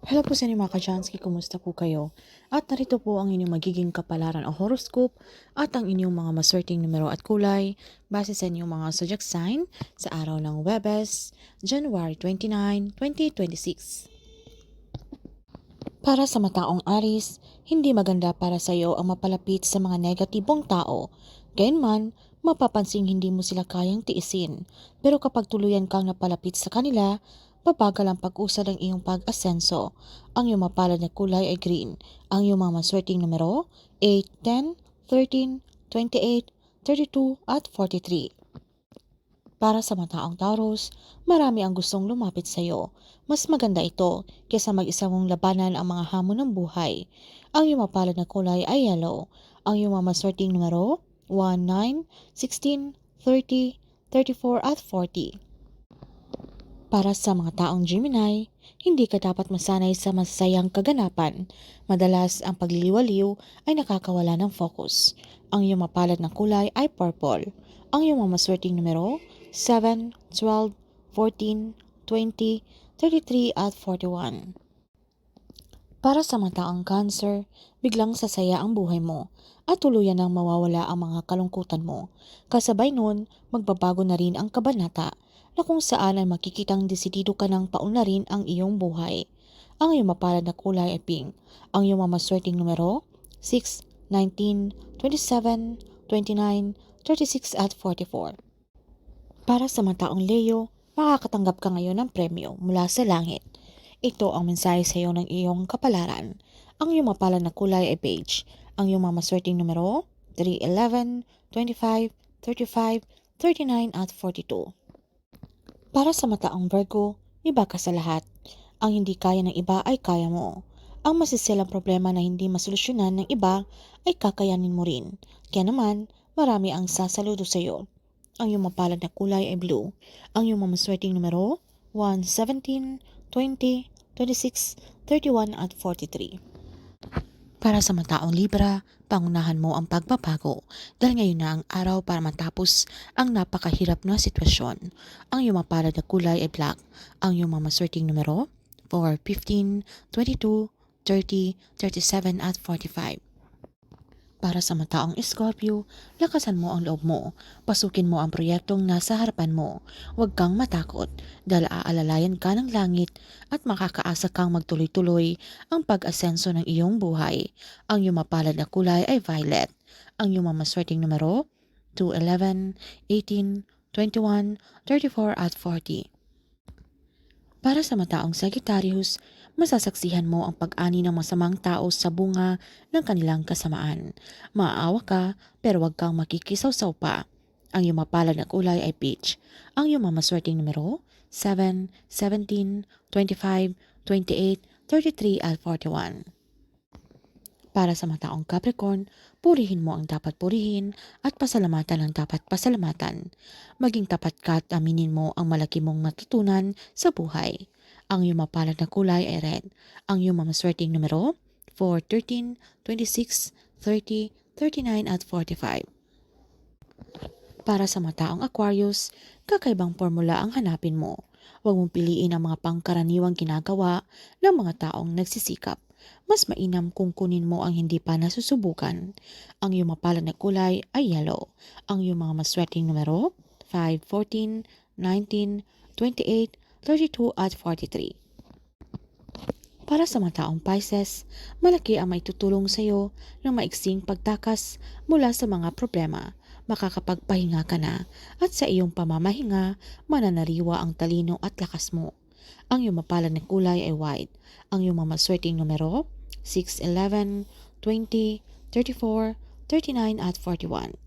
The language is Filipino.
Hello po sa inyo mga ka-Jansky, kumusta po kayo? At narito po ang inyong magiging kapalaran o horoscope at ang inyong mga maswerteng numero at kulay base sa inyong mga zodiac sign sa araw ng Huwebes, January 29, 2026. Para sa mataong Aris, hindi maganda para sa iyo ang mapalapit sa mga negatibong tao. Gayunman, mapapansing hindi mo sila kayang tiisin. Pero kapag tuluyan kang napalapit sa kanila, babagal ang pag-usad ng iyong pag-asenso. Ang iyong mapalad na kulay ay green. Ang iyong mga maswerteng numero, 8, 10, 13, 28, 32 at 43. Para sa mataong Taurus, marami ang gustong lumapit sa iyo. Mas maganda ito kaysa mag-isa mong labanan ang mga hamon ng buhay. Ang iyong mapalad na kulay ay yellow. Ang iyong mga maswerteng numero, 1, 9, 16, 30, 34 at 40. Para sa mga taong Gemini, hindi ka dapat masanay sa masasayang kaganapan. Madalas ang pagliliwaliw ay nakakawala ng focus. Ang iyong mapalad na kulay ay purple. Ang iyong mga maswerteng numero, 7, 12, 14, 20, 33 at 41. Para sa mga taong Cancer, biglang sasaya ang buhay mo at tuluyan nang mawawala ang mga kalungkutan mo. Kasabay nun, magbabago na rin ang kabanata na kung saan ay makikitang desidido ka ng paunlarin ang iyong buhay. Ang iyong mapalad na kulay ay pink. Ang iyong mamaswerteng numero, 6, 19, 27, 29, 36 at 44. Para sa mga taong Leo, makakatanggap ka ngayon ng premyo mula sa langit. Ito ang mensahe sa iyo ng iyong kapalaran. Ang iyong mapalad na kulay ay beige. Ang iyong mga maswerteng numero, 3, 11, 25, 35, 39 at 42. Para sa mataong Virgo, iba ka sa lahat. Ang hindi kaya ng iba ay kaya mo. Ang masisilang problema na hindi masolusyonan ng iba ay kakayanin mo rin. Kaya naman, marami ang sasaludo sa iyo. Ang iyong mapalad na kulay ay blue. Ang iyong mamaswerteng numero, 1, 17, 20, 26, 31 at 43. Para sa mataong Libra, pangunahan mo ang pagbabago dahil ngayon na ang araw para matapos ang napakahirap na sitwasyon. Ang iyong mapalad na kulay ay black. Ang iyong mamaswerteng numero, 4, 15, 22, 30, 37 at 45. Para sa mataong Scorpio, lakasan mo ang loob mo. Pasukin mo ang proyektong nasa harapan mo. Huwag kang matakot dahil aalalayan ka ng langit at makakaasa kang magtuloy-tuloy ang pag-asenso ng iyong buhay. Ang iyong mapalad na kulay ay violet. Ang iyong mamaswerteng numero, 2, 11, 18, 21, 34 at 40. Para sa mataong Sagittarius, masasaksihan mo ang pag-ani ng masamang tao sa bunga ng kanilang kasamaan. Maaawa ka pero huwag kang makikisawsaw pa. Ang iyong mapalad na kulay ay peach. Ang iyong mamaswerteng numero, 7, 17, 25, 28, 33 at 41. Para sa mataong Capricorn, purihin mo ang dapat purihin at pasalamatan ang dapat pasalamatan. Maging tapat ka at aminin mo ang malaki mong matutunan sa buhay. Ang iyong mapalad na kulay ay red. Ang iyong mamaswerteng numero, 4, 13, 26, 30, 39 at 45. Para sa mataong Aquarius, kakaibang formula ang hanapin mo. Huwag mong piliin ang mga pangkaraniwang ginagawa ng mga taong nagsisikap. Mas mainam kung kunin mo ang hindi pa nasusubukan. Ang iyong mapalad na kulay ay yellow. Ang iyong mga maswerteng numero, 5, 14, 19, 28, 32 at 43. Para sa mga taong Pisces, malaki ang maitutulong sa iyo ng maiksing pagtakas mula sa mga problema. Makakapagpahinga ka na at sa iyong pamamahinga, mananariwa ang talino at lakas mo. Ang iyong mapalad na kulay ay white. Ang iyong mamaswerteng numero, 6, 11, 20, 34, 39 at 41.